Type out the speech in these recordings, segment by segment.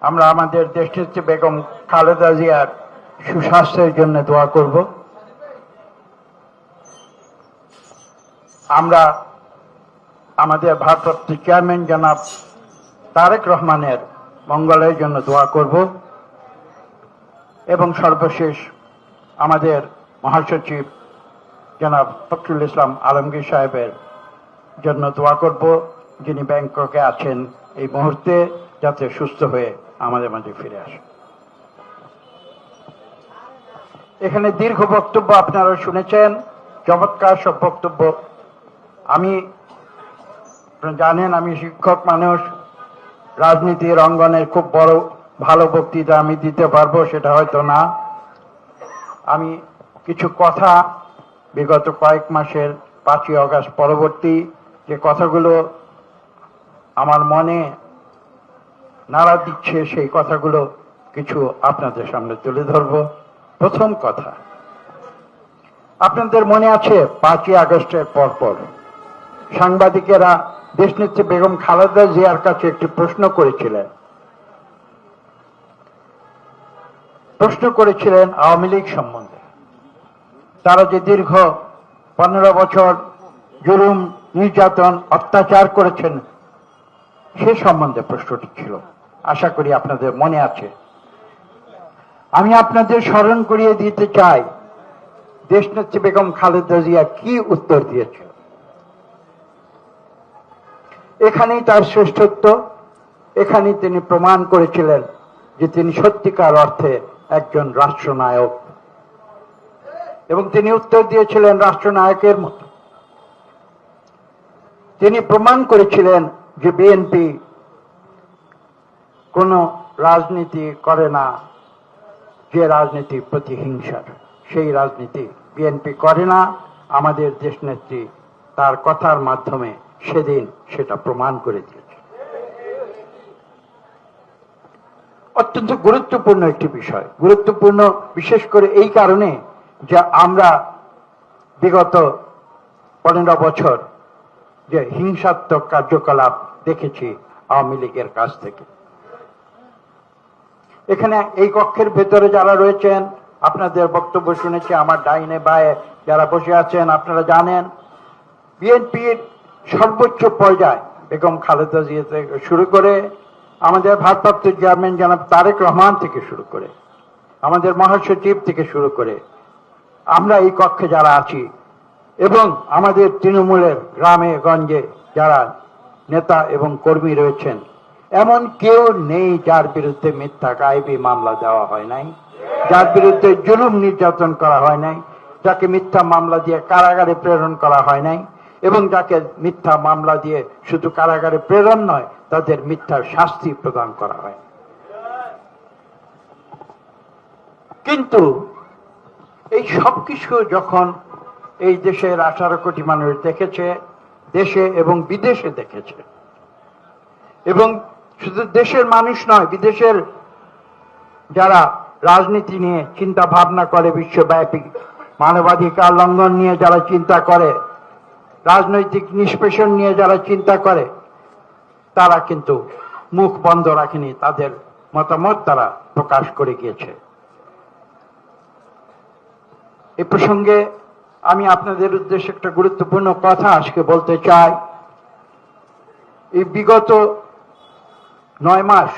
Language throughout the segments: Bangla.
আমরা আমাদের দেশনেত্রী বেগম খালেদা জিয়ার সুস্বাস্থ্যের জন্য দোয়া করব। আমরা আমাদের ভারপ্রাপ্ত চেয়ারম্যান জনাব তারেক রহমানের মঙ্গলের জন্য দোয়া করব এবং সর্বশেষ আমাদের মহাসচিব জনাব ফখরুল ইসলাম আলমগীর সাহেবের জন্য দোয়া করব, যিনি ব্যাংককে আছেন এই মুহূর্তে, যাতে সুস্থ হয়ে আমাদের মাঝে ফিরে আসেন। এখানে দীর্ঘ বক্তব্য আপনারা শুনেছেন, চমৎকার সব বক্তব্য। আমি জানেন আমি শিক্ষক মানুষ, রাজনীতির অঙ্গনের খুব বড় ভালো বক্তৃতা আমি দিতে পারবো সেটা হয়তো না। আমি কিছু কথা বিগত কয়েক মাসের 5ই আগস্ট পরবর্তী যে কথাগুলো আমার মনে নাড়া দিচ্ছে সেই কথাগুলো কিছু আপনাদের সামনে তুলে ধরব। প্রথম কথা, আপনাদের মনে আছে 5ই আগস্টের পরপর সাংবাদিকেরা দেশনেত্রী বেগম খালেদা জিয়ার কাছে একটি প্রশ্ন করেছিলেন আওয়ামী লীগ সম্বন্ধে। তারা যে দীর্ঘ 15 বছর জুলুম, নির্যাতন, অত্যাচার করেছেন সে সম্বন্ধে প্রশ্নটি ছিল। আশা করি আপনাদের মনে আছে। আমি আপনাদের স্মরণ করিয়ে দিতে চাই দেশনেত্রী বেগম খালেদা জিয়া কি উত্তর দিয়েছিল। এখানেই তার শ্রেষ্ঠত্ব, এখানেই তিনি প্রমাণ করেছিলেন যে তিনি সত্যিকার অর্থে একজন রাষ্ট্রনায়ক, এবং তিনি উত্তর দিয়েছিলেন রাষ্ট্রনায়কের মতো। তিনি প্রমাণ করেছিলেন যে বিএনপি কোন রাজনীতি করে না, যে রাজনীতি প্রতিহিংসার, সেই রাজনীতি বিএনপি করে না। আমাদের দেশনেত্রী তার কথার মাধ্যমে সেদিন সেটা প্রমাণ করে দিয়েছে। অত্যন্ত গুরুত্বপূর্ণ একটি বিষয়, গুরুত্বপূর্ণ বিশেষ করে এই কারণে যে আমরা বিগত 15 বছর যে হিংসাত্মক কার্যকলাপ দেখেছি আওয়ামী লীগের কাছ থেকে। এখানে এই কক্ষের ভেতরে যারা রয়েছেন, আপনাদের বক্তব্য শুনেছি, আমার ডাইনে বায়ে যারা বসে আছেন, আপনারা জানেন বিএনপির সর্বোচ্চ পর্যায়ে বেগম খালেদা জিয়া থেকে শুরু করে, আমাদের ভারপ্রাপ্ত চেয়ারম্যান জনাব তারেক রহমান থেকে শুরু করে, আমাদের মহাসচিব থেকে শুরু করে, আমরা এই কক্ষে যারা আছি, এবং আমাদের তৃণমূলের গ্রামে গঞ্জে যারা নেতা এবং কর্মী রয়েছেন, এমন কেউ নেই যার বিরুদ্ধে মিথ্যা গায়েবী মামলা দেওয়া হয় নাই, যার বিরুদ্ধে জুলুম নির্যাতন করা হয় নাই, যাকে মিথ্যা মামলা দিয়ে কারাগারে প্রেরণ করা হয় নাই, এবং যাকে মিথ্যা মামলা দিয়ে শুধু কারাগারে প্রেরণ নয়, তাদের মিথ্যা শাস্তি প্রদান করা হয়। কিন্তু এই সবকিছু যখন এই দেশের 18 কোটি মানুষ দেখেছে, দেশে এবং বিদেশে দেখেছে, এবং শুধু দেশের মানুষ নয়, বিদেশের যারা রাজনীতি নিয়ে চিন্তা ভাবনা করে, বিশ্বব্যাপী মানবাধিকার লঙ্ঘন নিয়ে যারা চিন্তা করে, রাজনৈতিক নিষ্পেষণ নিয়ে যারা চিন্তা করে, তারা কিন্তু মুখ বন্ধ রাখেনি, তাদের মতামত তারা প্রকাশ করে গিয়েছে। এ প্রসঙ্গে আমি আপনাদের উদ্দেশ্যে একটা গুরুত্বপূর্ণ কথা আজকে বলতে চাই। এই বিগত 9 মাস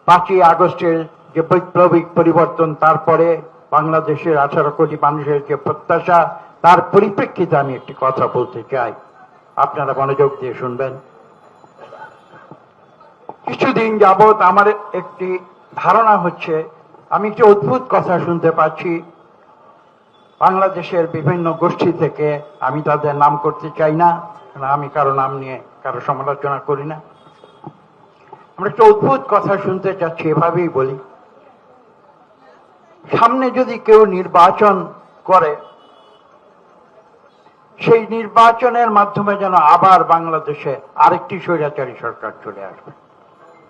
5ই আগস্টের যে বৈপ্লবিক পরিবর্তন, তারপরে বাংলাদেশের 18 কোটি মানুষের যে প্রত্যাশা, তার পরিপ্রেক্ষিতে আমি একটি কথা বলতে চাই, আপনারা মনোযোগ দিয়ে শুনবেন। কিছুদিন যাবৎ আমার একটি ধারণা হচ্ছে, আমি একটি অদ্ভুত কথা শুনতে পাচ্ছি বাংলাদেশের বিভিন্ন গোষ্ঠী থেকে। আমি তাদের নাম করতে চাই না, আমি কারো নাম নিয়ে কারো সমালোচনা করি না। আমরা একটা অদ্ভুত কথা শুনতে চাচ্ছি, এভাবেই বলি, সামনে যদি কেউ নির্বাচন করে, সেই নির্বাচনের মাধ্যমে যেন আবার বাংলাদেশে আরেকটি স্বৈরাচারী সরকার চলে আসবে।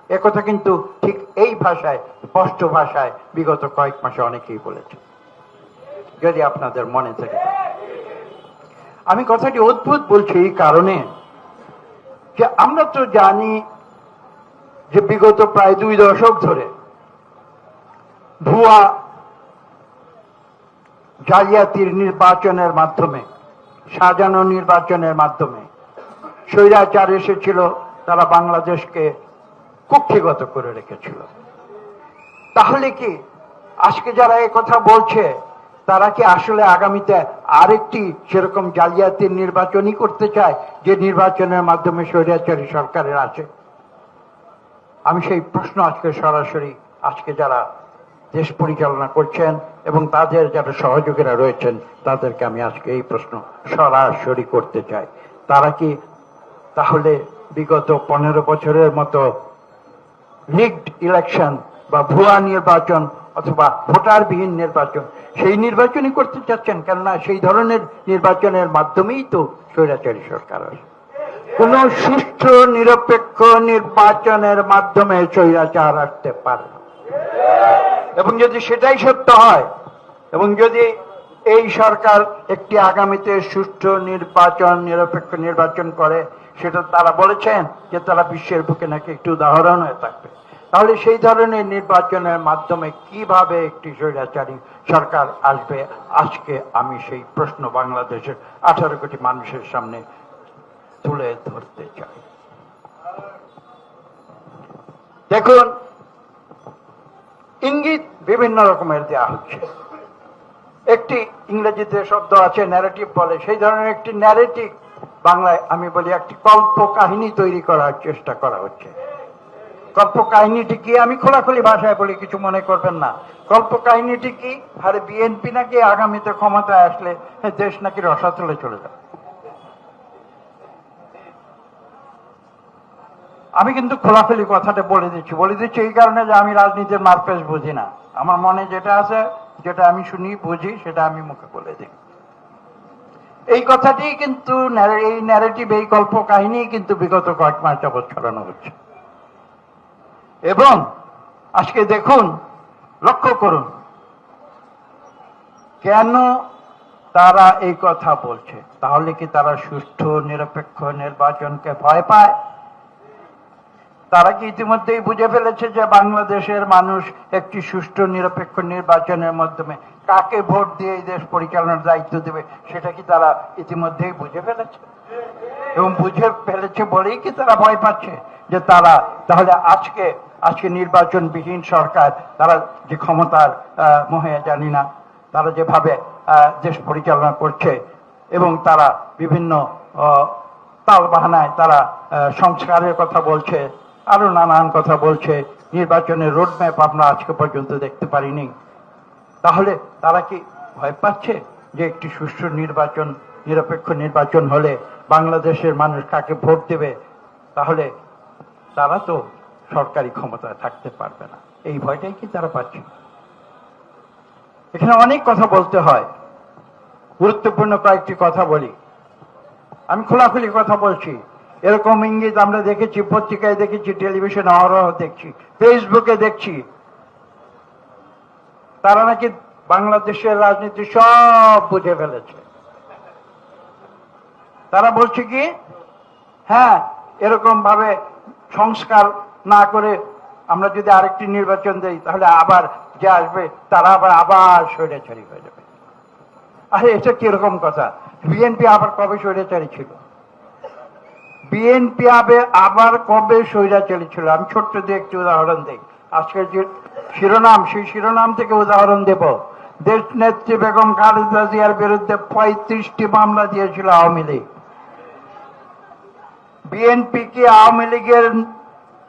একথা কিন্তু ঠিক এই ভাষায়, স্পষ্ট ভাষায় বিগত কয়েক মাসে অনেকেই বলেছে, যদি আপনাদের মনে থাকে। আমি কথাটি অদ্ভুত বলছি এই কারণে যে আমরা তো জানি যে বিগত প্রায় 2 দশক ধরে ভুয়া জালিয়াতির নির্বাচনের মাধ্যমে, সাজানো নির্বাচনের মাধ্যমে স্বৈরাচার এসেছিল, তারা বাংলাদেশকে কুক্ষিগত করে রেখেছিল। তাহলে কি আজকে যারা এই কথা বলছে তারা কি আসলে আগামীতে আরেকটি সেরকম জালিয়াতির নির্বাচনই করতে চায়, যে নির্বাচনের মাধ্যমে স্বৈরাচারী সরকারের আছে? আমি সেই প্রশ্ন আজকে সরাসরি আজকে যারা দেশ পরিচালনা করছেন এবং তাদের যারা সহযোগীরা রয়েছেন তাদেরকে আমি আজকে এই প্রশ্ন সরাসরি করতে চাই। তারা কি তাহলে বিগত 15 বছরের মতো লিগড ইলেকশন বা ভুয়া নির্বাচন অথবা ভোটারবিহীন নির্বাচন, সেই নির্বাচনই করতে চাচ্ছেন? কেননা সেই ধরনের নির্বাচনের মাধ্যমেই তো স্বৈরাচারী সরকার আছে। কোন সুষ্ঠু নিরপেক্ষ নির্বাচনের মাধ্যমে স্বৈরাচার আসতে পারে না। এবং যদি সেটাই সত্য হয়, এবং যদি এই সরকার একটি আগামীতে সুষ্ঠু নির্বাচন, নিরপেক্ষ নির্বাচন করে, সেটা তারা বলেছেন যে তারা বিশ্বের বুকে নাকি একটি উদাহরণ হয়ে থাকবে, তাহলে সেই ধরনের নির্বাচনের মাধ্যমে কিভাবে একটি স্বৈরাচারী সরকার আসবে? আজকে আমি সেই প্রশ্ন বাংলাদেশের 18 কোটি মানুষের সামনে তুলে ধরতে চাই। দেখুন, ইঙ্গিত বিভিন্ন রকমের দেওয়া হচ্ছে। একটি ইংরেজিতে শব্দ আছে ন্যারেটিভ বলে, সেই ধরনের একটি ন্যারেটিভ বাংলায় আমি বলি একটি কল্প কাহিনী তৈরি করার চেষ্টা করা হচ্ছে। কল্প কাহিনীটি কি আমি খোলাখুলি ভাষায় বলি, কিছু মনে করবেন না। কল্প কাহিনীটি কি? আরে বিএনপি নাকি আগামীতে ক্ষমতায় আসলে দেশ নাকি রসাতলে চলে যাবে। আমি কিন্তু খোলাখুলি কথাটা বলে দিচ্ছি এই কারণে যে আমি রাজনীতির মারপেশ বুঝি না। আমার মনে যেটা আছে, যেটা আমি শুনি বুঝি, সেটা আমি মুখে বলে দিই। এই কথাটি কিন্তু এই ন্যারেটিভ, এই গল্প কাহিনী কিন্তু বিগত কয়েক মাস যাবৎ ছড়ানো হচ্ছে। এবং আজকে দেখুন, লক্ষ্য করুন কেন তারা এই কথা বলছে। তাহলে কি তারা সুষ্ঠু নিরপেক্ষ নির্বাচনকে ভয় পায়? তারা কি ইতিমধ্যেই বুঝে ফেলেছে যে বাংলাদেশের মানুষ একটি সুষ্ঠু নিরপেক্ষ নির্বাচনের মাধ্যমে কাকে ভোট দিয়ে এই দেশ পরিচালনার দায়িত্ব দেবে, সেটা কি তারা ইতিমধ্যেই বুঝে ফেলেছে? এবং বুঝে ফেলেছে বলেই কি তারা ভয় পাচ্ছে যে তারা তাহলে আজকে নির্বাচনবিহীন সরকার, তারা যে ক্ষমতার মোহে জানি না, তারা যেভাবে দেশ পরিচালনা করছে এবং তারা বিভিন্ন তাল বাহানায় তারা সংস্কারের কথা বলছে, আরো নানান কথা বলছে, নির্বাচনের রোডম্যাপ আমরা আজকে পর্যন্ত দেখতে পারিনি। তাহলে তারা কি ভয় পাচ্ছে যে একটি সুষ্ঠু নির্বাচন, নিরপেক্ষ নির্বাচন হলে বাংলাদেশের মানুষ কাকে ভোট দেবে, তাহলে তারা তো সরকারি ক্ষমতায় থাকতে পারবে না, এই ভয়টাই কি তারা পাচ্ছে? এখানে অনেক কথা বলতে হয়, গুরুত্বপূর্ণ কয়েকটি কথা বলি। আমি খোলাখুলি কথা বলছি। এরকম ইঙ্গিত আমরা দেখেছি, পত্রিকায় দেখেছি, টেলিভিশনে অহরহ দেখছি, ফেসবুকে দেখছি। তারা নাকি বাংলাদেশের রাজনীতি সব বুঝে ফেলেছে। তারা বলছে কি, হ্যাঁ, এরকম ভাবে সংস্কার না করে আমরা যদি আরেকটি নির্বাচন দেই, তাহলে আবার যে আসবে তারা আবার স্বৈরাচারী হয়ে যাবে। আরে এটা কিরকম কথা? বিএনপি আবার কবে স্বৈরাচারী ছিল? বিএনপি আবার কবে স্বৈরাচারী ছিল? আমি ছোট্ট দিয়ে একটি উদাহরণ দিই। আজকের যে শিরোনাম, সেই শিরোনাম থেকে উদাহরণ দেব। দেশ নেত্রী বেগম খালেদা জিয়ার বিরুদ্ধে 35টি মামলা দিয়েছিল আওয়ামী লীগ। বিএনপি কি আওয়ামী লীগের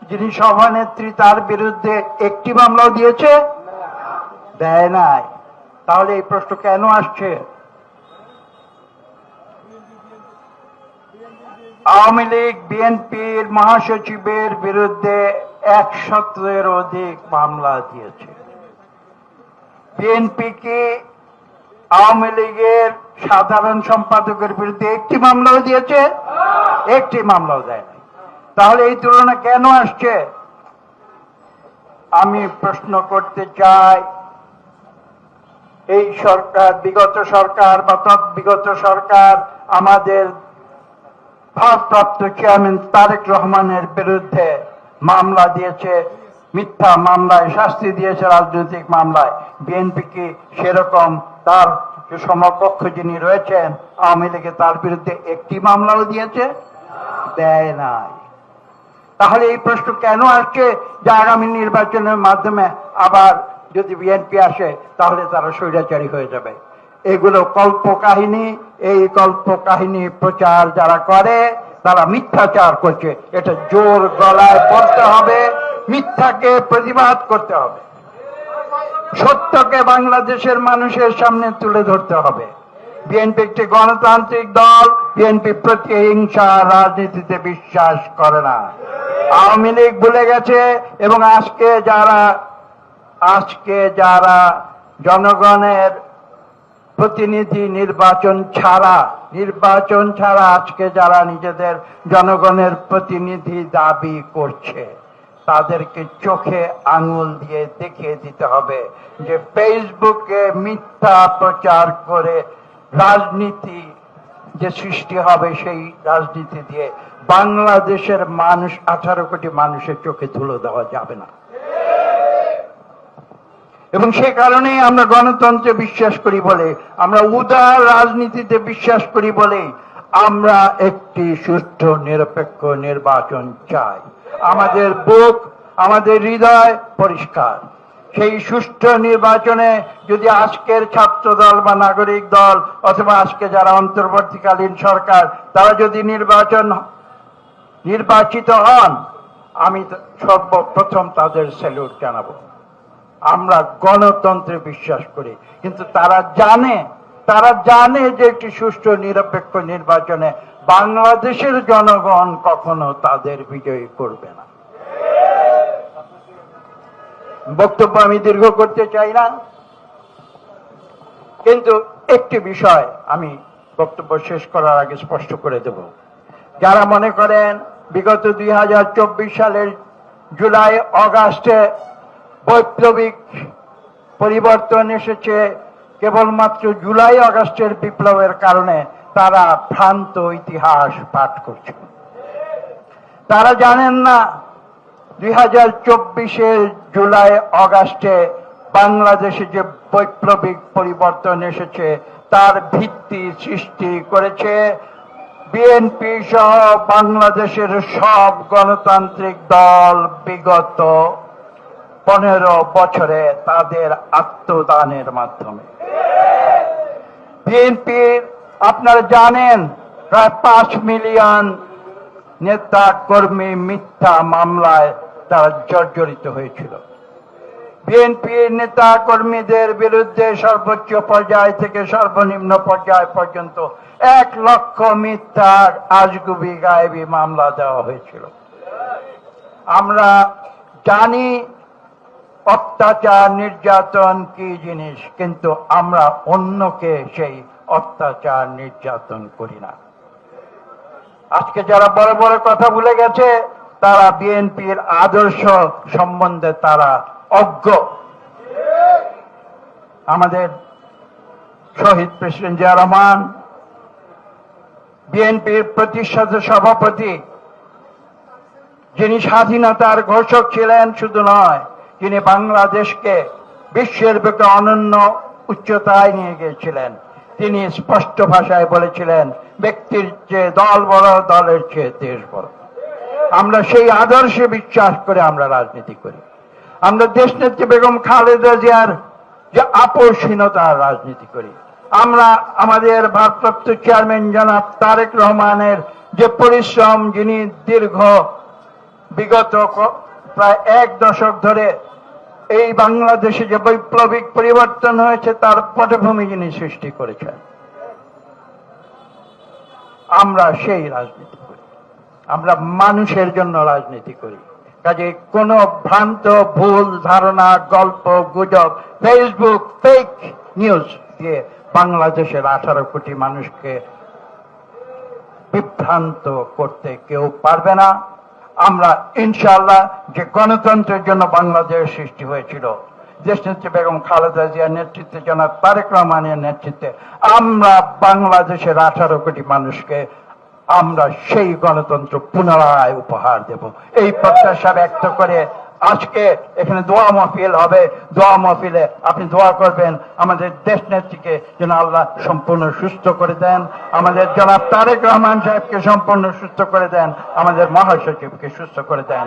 যিনি সভানেত্রী তার বিরুদ্ধে একটি মামলাও দিয়েছে? দেয় নাই। তাহলে এই প্রশ্ন কেন আসছে? আওয়ামী লীগ বিএনপির মহাসচিবের বিরুদ্ধে 100-এর অধিক মামলা দিয়েছে। বিএনপি কি আওয়ামী লীগের সাধারণ সম্পাদকের বিরুদ্ধে একটি মামলাও দিয়েছে? একটি মামলাও দেয় নাই। তাহলে এই তুলনা কেন আসছে? আমি প্রশ্ন করতে চাই, এই সরকার, বিগত সরকার বা তৎবিগত সরকার আমাদের ভারপ্রাপ্ত চেয়ারম্যান তারেক রহমানের বিরুদ্ধে মামলা দিয়েছে, মিথ্যা মামলায় শাস্তি দিয়েছে, রাজনৈতিক মামলায়। বিএনপি কি সেরকম তার সমকক্ষ যিনি রয়েছেন আওয়ামী লীগে তার বিরুদ্ধে একটি মামলাও দিয়েছে? দেয় নাই। তাহলে এই প্রশ্ন কেন আসছে যে আগামী নির্বাচনের মাধ্যমে আবার যদি বিএনপি আসে তাহলে তারা স্বৈরাচারী হয়ে যাবে? এগুলো কল্প কাহিনী। এই কল্প কাহিনী প্রচার যারা করে তারা মিথ্যাচার করছে। এটা জোর গলায় বলতে হবে, মিথ্যাকে প্রতিবাদ করতে হবে, সত্যকে বাংলাদেশের মানুষের সামনে তুলে ধরতে হবে। বিএনপি একটি গণতান্ত্রিক দল। বিএনপি প্রতিহিংসা রাজনীতিতে বিশ্বাস করে না। আওয়ামী লীগ ভুলে গেছে এবং আজকে যারা জনগণের প্রতিনিধি নির্বাচন ছাড়া আজকে যারা নিজেদের জনগণের প্রতিনিধি দাবি করছে তাদেরকে চোখে আঙুল দিয়ে দেখিয়ে দিতে হবে যে ফেসবুকে মিথ্যা প্রচার করে রাজনীতি যে সৃষ্টি হবে, সেই রাজনীতি দিয়ে বাংলাদেশের মানুষ 18 কোটি মানুষের চোখে ধুলো দেওয়া যাবে না। এবং সে কারণেই আমরা গণতন্ত্রে বিশ্বাস করি বলে, আমরা উদার রাজনীতিতে বিশ্বাস করি বলে আমরা একটি সুষ্ঠু নিরপেক্ষ নির্বাচন চাই। আমাদের বুক, আমাদের হৃদয় পরিষ্কার। সেই সুষ্ঠু নির্বাচনে যদি আজকের ছাত্র দল বা নাগরিক দল অথবা আজকে যারা অন্তর্বর্তীকালীন সরকার তারা যদি নির্বাচিত হন, আমি সর্বপ্রথম তাদের স্যালুট জানাবো। আমরা গণতন্ত্রে বিশ্বাস করি, কিন্তু তারা জানে যে একটি সুষ্ঠু নিরপেক্ষ নির্বাচনে বাংলাদেশের জনগণ কখনো তাদের বিজয়ী করবে না। বক্তব্য আমি দীর্ঘ করতে চাই না, কিন্তু একটি বিষয় আমি বক্তব্য শেষ করার আগে স্পষ্ট করে দেব। যারা মনে করেন বিগত 2024 সালের জুলাই অগাস্টে বৈপ্লবিক পরিবর্তন এসেছে কেবলমাত্র জুলাই আগস্টের বিপ্লবের কারণে, তারা ভ্রান্ত ইতিহাস পাঠ করছে। তারা জানেন না 2024 জুলাই আগস্টে বাংলাদেশে যে বৈপ্লবিক পরিবর্তন এসেছে তার ভিত্তি সৃষ্টি করেছে বিএনপি সহ বাংলাদেশের সব গণতান্ত্রিক দল বিগত 15 বছরে তাদের আত্মদানের মাধ্যমে। বিএনপির আপনারা জানেন প্রায় 5 মিলিয়ন নেতা কর্মী মিথ্যা মামলায় তারা জর্জরিত হয়েছিল। বিএনপির নেতা কর্মীদের বিরুদ্ধে সর্বোচ্চ পর্যায় থেকে সর্বনিম্ন পর্যায় পর্যন্ত 1 লক্ষ মিথ্যা আজগুবি গায়েবী মামলা দেওয়া হয়েছিল। আমরা জানি অত্যাচার নির্যাতন কি জিনিস, কিন্তু আমরা অন্যকে সেই অত্যাচার নির্যাতন করি না। আজকে যারা বড় বড় কথা ভুলে গেছে তারা বিএনপির আদর্শ সম্বন্ধে তারা অজ্ঞ। আমাদের শহীদ প্রেসিডেন্ট জিয়া রহমান বিএনপির প্রতিষ্ঠাতা সভাপতি, যিনি স্বাধীনতার ঘোষক ছিলেন শুধু নয়, যিনি বাংলাদেশকে বিশ্বের বুকে অনন্য উচ্চতায় নিয়ে গিয়েছিলেন, তিনি স্পষ্ট ভাষায় বলেছিলেন ব্যক্তির চেয়ে দল বড়, দলের চেয়ে দেশ বড়। আমরা সেই আদর্শে বিশ্বাস করে আমরা রাজনীতি করি। আমরা দেশনেত্রী বেগম খালেদা জিয়ার যে আপোষহীনতার রাজনীতি করি। আমরা আমাদের ভারপ্রাপ্ত চেয়ারম্যান জনাব তারেক রহমানের যে পরিশ্রম, যিনি বিগত প্রায় 1 দশক ধরে এই বাংলাদেশে যে বৈপ্লবিক পরিবর্তন হয়েছে তার পটভূমি যিনি সৃষ্টি করেছেন, আমরা সেই রাজনীতি করি। আমরা মানুষের জন্য রাজনীতি করি। কাজে কোনো ভ্রান্ত ভুল ধারণা, গল্প গুজব, ফেসবুক ফেক নিউজ দিয়ে বাংলাদেশের 18 কোটি মানুষকে বিভ্রান্ত করতে কেউ পারবে না। আমরা ইনশাআল্লাহ যে গণতন্ত্রের জন্য বাংলাদেশ সৃষ্টি হয়েছিল, দেশনেত্রী বেগম খালেদা জিয়ার নেতৃত্বে, জনাব তারেক রহমানের নেতৃত্বে, আমরা বাংলাদেশের 18 কোটি মানুষকে আমরা সেই গণতন্ত্র পুনরায় উপহার দেব। এই প্রত্যাশা ব্যক্ত করে আজকে এখানে দোয়া মাহফিল হবে। দোয়া মাহফিলে আপনি দোয়া করবেন আমাদের দেশ নেত্রীকে যেন আল্লাহ সম্পূর্ণ সুস্থ করে দেন, আমাদের জনাব তারেক রহমান সাহেবকে সম্পূর্ণ সুস্থ করে দেন, আমাদের মহাসচিবকে সুস্থ করে দেন।